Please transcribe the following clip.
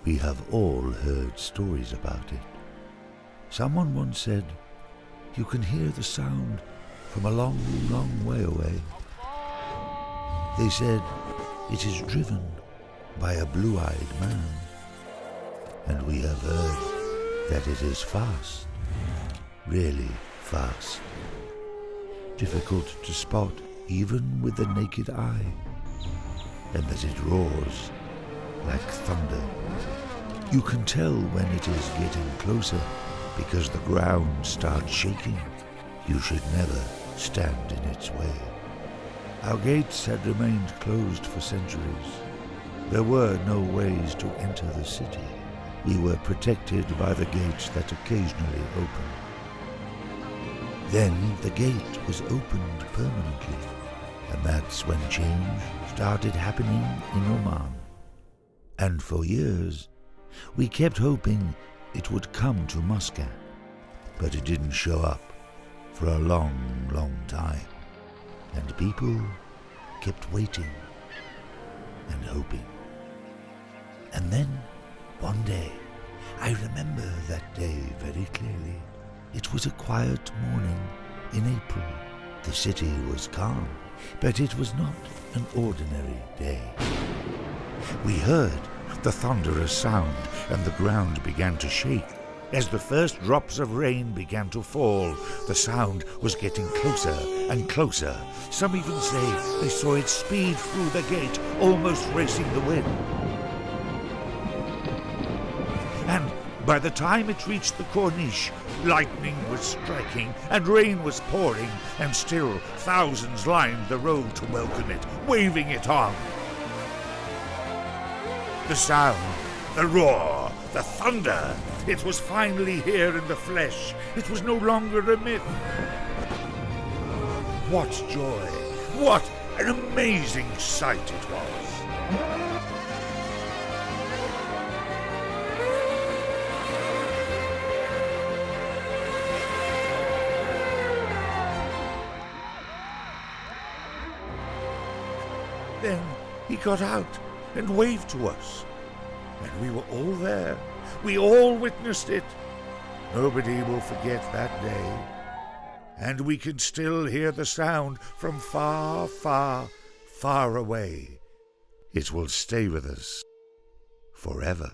We have all heard stories about it. Someone once said, you can hear the sound from a long, long way away. They said it is driven by a blue-eyed man. And we have heard that it is fast, really fast. Difficult to spot even with the naked eye, and that it roars like thunder. You can tell when it is getting closer because the ground starts shaking. You should never stand in its way. Our gates had remained closed for centuries. There were no ways to enter the city. We were protected by the gates that occasionally opened. Then the gate was opened permanently, and that's when change started happening in Oman. And for years, we kept hoping it would come to Muscat, but it didn't show up for a long, long time. And people kept waiting and hoping. And then, one day, I remember that day very clearly. It was a quiet morning in April. The city was calm, but it was not an ordinary day. We heard the thunderous sound, and the ground began to shake. As the first drops of rain began to fall, the sound was getting closer and closer. Some even say they saw it speed through the gate, almost racing the wind. And by the time it reached the corniche, lightning was striking and rain was pouring, and still thousands lined the road to welcome it, waving it on. The sound, the roar, the thunder, it was finally here in the flesh. It was no longer a myth. What joy! What an amazing sight it was! Then he got out and waved to us, and we were all there. We all witnessed it. Nobody will forget that day. And we can still hear the sound from far, far, far away. It will stay with us forever.